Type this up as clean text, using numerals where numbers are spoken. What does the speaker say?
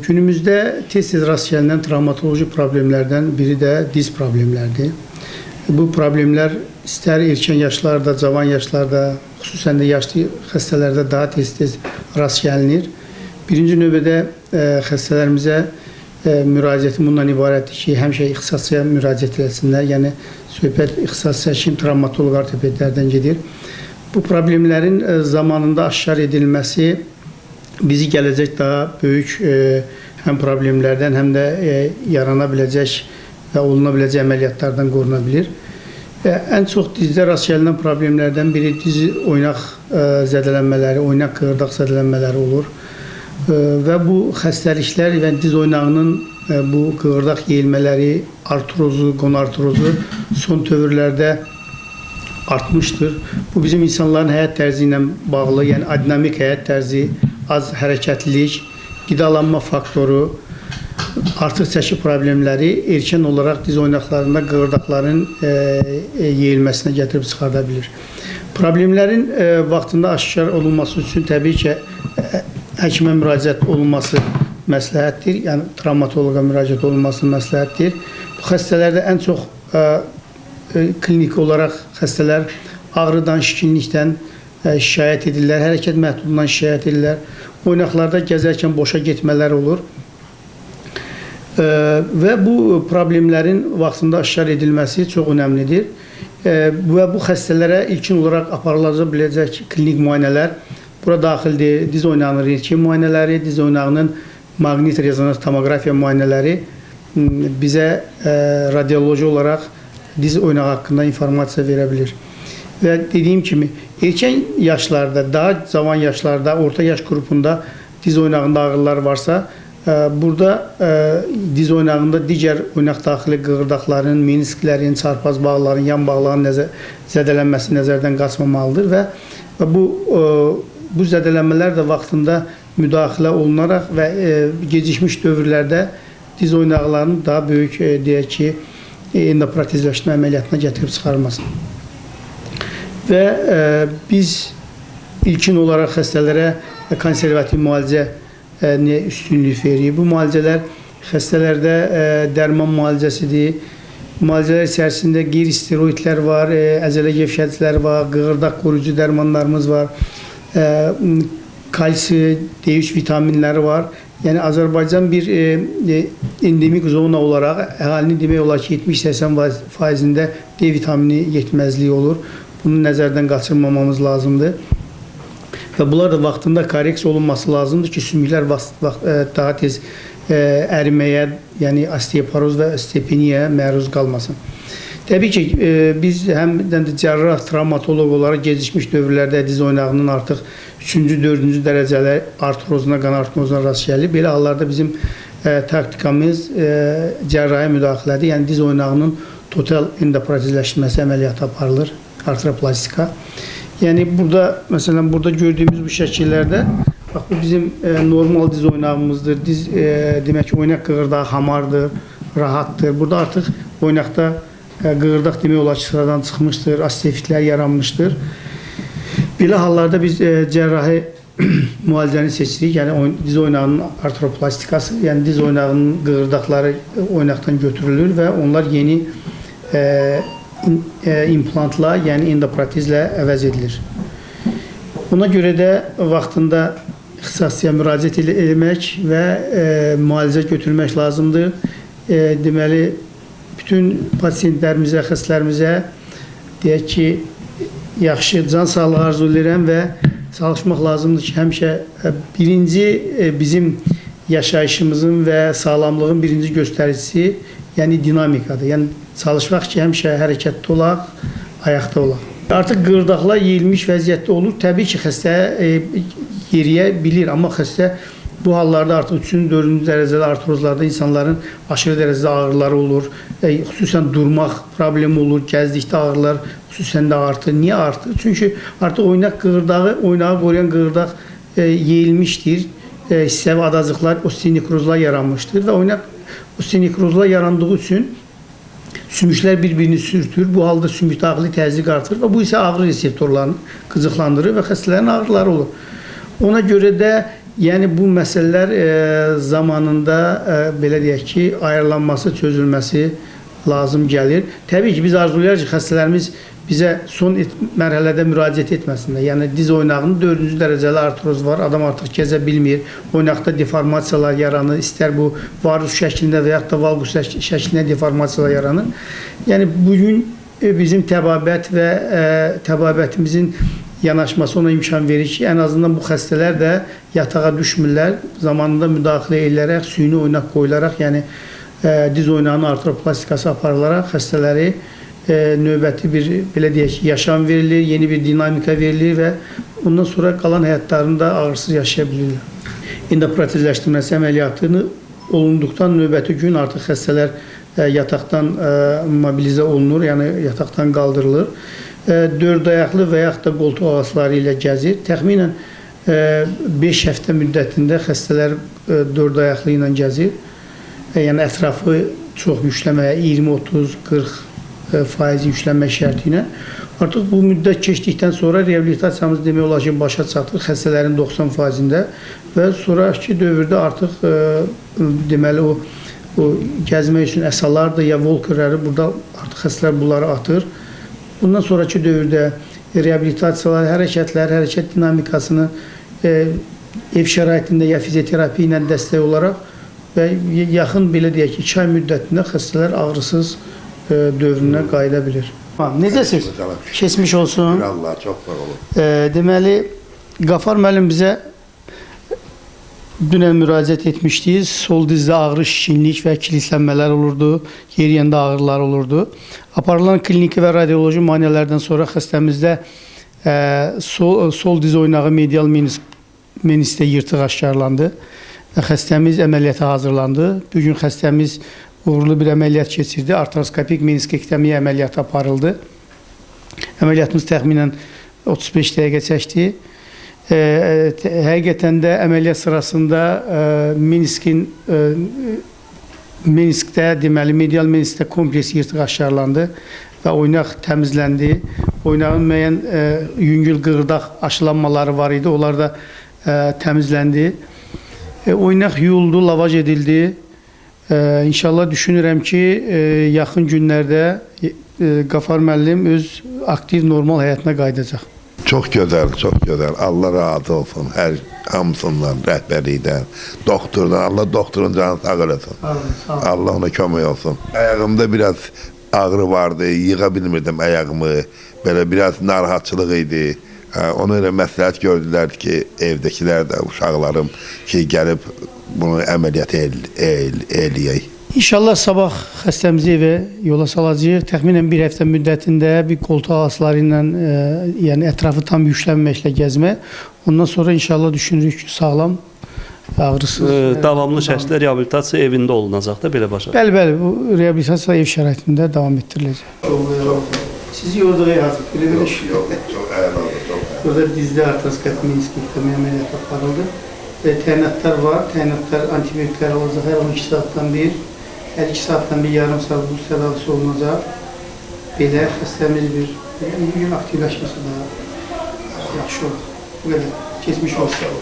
Günümüzde tez-tez rast gələn travmatoloji problemlərdən biri də diz problemləridir. Bu problemlər istər erkən yaşlarda, cavan yaşlarda, xüsusən də yaşlı xəstələrdə daha tez-tez rast gəlinir. Birinci növbədə xəstələrimizə müraciətim bundan ibarətdir ki, həmişə ixtisasçıya müraciət etsinlər. Yəni, söhbət ixtisasçı həkim, travmatoloq, ortopedlərdən gedir. Bu problemlərin zamanında aşkar edilməsi bizi gələcək daha böyük həm problemlərdən, həm də yarana biləcək və oluna biləcək əməliyyatlardan qoruna bilir. Ən çox dizdə rast gələn problemlərdən biri diz oynaq zədələnmələri, oynaq qığırdaq zədələnmələri olur. Və bu xəstəliklər və diz oynağının bu qığırdaq yeyilmələri, artrozu, qonartrozu son dövrlərdə artmışdır. Bu bizim insanların həyat tərzi ilə bağlı, yəni adinamik həyat tərzi, az hərəkətlilik, qidalanma faktoru, artıq çəki problemləri erkən olaraq diz oynaqlarında qığırdaqların yeyilməsinə gətirib çıxarda bilir. Problemlərin vaxtında aşkar olunması üçün təbii ki, həkimə müraciət olunması məsləhətdir, yəni travmatoloqa müraciət olunması məsləhətdir. Bu xəstələrdə ən çox klinik olaraq xəstələr ağrıdan, şişkinlikdən şikayət edirlər, hərəkət məhdudluğundan şikayət edirlər, oynaqlarda gəzərkən boşa getmələr olur və bu problemlərin vaxtında aşkar edilməsi çox önəmlidir və bu xəstələrə ilkin olaraq aparılacaq biləcək klinik müayinələr bura daxildir. Diz oynağının rentgen müayinələri, diz oynağının maqnit rezonans tomoqrafiya müayinələri bizə radioloji olaraq diz oynağı haqqında informasiya verə bilir. Və dediyim kimi, erkən yaşlarda, daha cavan yaşlarda, orta yaş qrupunda diz oynağında ağrılar varsa, burada diz oynağında digər oynaq daxili qığırdaqların, menisklərin, çarpaz bağların, yan bağların zədələnməsi nəzərdən qaçmamalıdır və bu zədələnmələr də vaxtında müdaxilə olunaraq və gecikmiş dövrlərdə diz oynaqlarının daha böyük, deyək ki, endoprotezləşmə əməliyyatına gətirib çıxarılması. Və biz ilkin olaraq xəstələrə konservativ müalicə üstünlük veririk. Bu müalicələr xəstələrdə dərman müalicəsidir. Müalicələr içərisində qeyri-steroidlər var, əzələ gevşədicilər var, qığırdaq qoruyucu dərmanlarımız var, kalsi, D3 vitaminləri var. Yəni, Azərbaycan bir endemik zona olaraq əhalinin demək olar ki, 70-80%-də D vitamini yetməzliyi olur. Bunu nəzərdən qaçırmamamız lazımdır. Və bunlar da vaxtında korreks olunması lazımdır ki, sümüklər daha tez əriməyə, yəni osteoporoz və osteopeniyaya məruz qalmasın. Təbii ki, biz həm də cərrah, travmatoloq olaraq gecikmiş dövrlərdə diz oynağının artıq 3-cü, 4-cü dərəcəli artrozuna, qan artrozuna rast gəlir. Belə hallarda bizim taktikamız cərrahi müdaxilədir. Yəni, diz oynağının total endoprotezləşməsi əməliyyatı aparılır, artroplastika. Yəni, məsələn, burada gördüyümüz bu şəkillərdə, bax, bu bizim normal diz oynağımızdır. Diz, demək ki, oynaq qığırdağı hamardır, rahatdır. Burada artıq oynaqda qığırdaq demək olar ki, sıradan çıxmışdır, osteofitlər yaranmışdır. Belə hallarda biz cərrahi müalicəni seçirik, yəni diz oynağının artroplastikası, yəni diz oynağının qığırdaqları oynaqdan götürülür və onlar yeni implantla, yəni endoprotezlə əvəz edilir. Ona görə də vaxtında ixtisasçıya müraciət etmək və müalicə götürmək lazımdır. Deməli, bütün pasiyentlərimizə, xəstələrimizə deyək ki, yaxşı can sağlığı arzu edirəm və çalışmaq lazımdır ki, həmişə birinci bizim yaşayışımızın və sağlamlığın birinci göstəricisi, yəni dinamikadır. Yəni, çalışmaq ki, həmişə hərəkətdə olaq, ayaqda olaq. Artıq qığırdaqlar yeyilmiş vəziyyətdə olur. Təbii ki, xəstə yeriyə bilir, amma xəstə bu hallarda artıq 3-cü, 4-cü dərəcəli artrozlarda insanların aşırı dərəcədə ağrıları olur. Xüsusən durmaq problemi olur, gəzdikdə ağrılar xüsusən də artır. Niyə artır? Çünki artıq oynaq qığırdağı, oynağı qoruyan qığırdaq yeyilmişdir. Hissəvi adacıqlar, osteonekrozlar yaranmışdır və oynaq osteonekrozlar yarandığı üçün Sümüklər bir-birini sürtür. Bu halda sümük daxili təzyiq artır və bu isə ağrı reseptorlarını qıcıqlandırır və xəstələrin ağrıları olur. Ona görə də yəni bu məsələlər zamanında belə deyək ki, ayrılanması, çözülməsi lazım gəlir. Təbii ki, biz arzulayarıq ki, xəstələrimiz bizə son mərhələdə müraciət etməsinlər. Yəni diz oynağının 4-cü dərəcəli artroz var, adam artıq gəzə bilmir, oynaqda deformasiyalar yaranır, istər bu varus şəklində və yaxud da valgus şəklində deformasiyalar yaranır. Yəni bugün bizim təbabət və təbabətimizin yanaşması ona imkan verir ki, ən azından bu xəstələr də yatağa düşmürlər, zamanında müdaxilə edilərək, süni oynaq qoyularaq, yəni diz oynağının artroplastikası aparılaraq xəstələri növbəti bir, belə deyək ki, yaşam verilir, yeni bir dinamika verilir və ondan sonra qalan həyatlarında ağrısız yaşaya bilirlər. Endoprotezləşdirməsi əməliyyatını olunduqdan növbəti gün artıq xəstələr yataqdan mobilizə olunur, yəni yataqdan qaldırılır. 4 ayaqlı və yaxud da qoltuq ağacları ilə gəzir. Təxminən 5 həftə müddətində xəstələr 4 ayaqlı ilə gəzir. Yəni ətrafı çox yükləməyə 20, 30, 40 faizi yüklənmək şərti ilə. Artıq bu müddət keçdikdən sonra reabilitasiyamız demək olar ki, başa çatır xəstələrin 90%-də və sonraki dövrdə artıq deməli o gəzmək üçün əsalardır ya volkerləri burada artıq xəstələr bunları atır. Bundan sonraki dövrdə reabilitasiyalar, hərəkətlər, hərəkət dinamikasını ev şəraitində ya fizioterapiya ilə dəstək olaraq və yaxın belə deyək ki, 2 ay müddətində xəstələr ağrısız dövrünə qayıda bilir. Necəsiz? Keçmiş olsun. Allah, çox sağ olun. Deməli, Qafar müəllim bizə dünən müraciət etmişdik. Sol dizdə ağrı, şişkinlik və kilitlənmələr olurdu, yeriyəndə ağrılar olurdu. Aparılan kliniki və radioloji müayinələrdən sonra xəstəmizdə sol diz oynağı medial menisdə yırtıq aşkarlandı və xəstəmiz əməliyyata hazırlandı. Bugün xəstəmiz uğurlu bir əməliyyat keçirdi. Artroskopik meniskektomiya əməliyyatı aparıldı. Əməliyyatımız təxminən 35 dəqiqə çəkdi. Həqiqətən də əməliyyat sırasında meniskdə, deməli medial meniskdə kompleks yırtıq aşkarlandı və oynaq təmizləndi. Oynağın müəyyən yüngül qığırdaq aşılanmaları var idi. Onlar da təmizləndi. Oynaq yuyuldu, lavaj edildi. İnşallah düşünürəm ki, yaxın günlərdə Qafar müəllim öz aktiv, normal həyatına qayıdacaq. Çox gözəl, çox gözəl. Allah razı olsun hər hamısından, rəhbərlikdən, doktordan. Allah doktorun canını sağ eləsin. Allah ona kömək olsun. Ayağımda biraz ağrı vardı, yığa bilmirdim ayağımı. Belə biraz narahatçılıq idi. Ona görə məsləhət gördülər ki, evdəkilər də, uşaqlarım ki, gəlib bunu əməliyyat eləyək. İnşallah sabah xəstəmizi evə yola salacağıq. Təxminən bir həftə müddətində bir qoltuq ağacları ilə, yəni ətrafı tam yüklənməklə gəzmək. Ondan sonra inşallah düşünürük ki, sağlam, ağrısız. Davamlı şəkildə reabilitasiya evində olunacaq da belə başa. Bəli, bu reabilitasiya ev şəraitində davam etdiriləcək. Sizi yorduğa yazıq, belə iş yox. Çox əylədir. Burada dizdə artroskopik meniskektomiya əməliyyatı aparıldı. Təyinatlar var, təyinatlar antibiotiklər olacaq hər 12 saatdan bir, hər 2 saatdan bir yarım saat buz tədavisi olunacaq. Belə xəstəmiz bir gün aktivləşməsi daha yaxşı olur. Bu qədər, keçmiş olsun.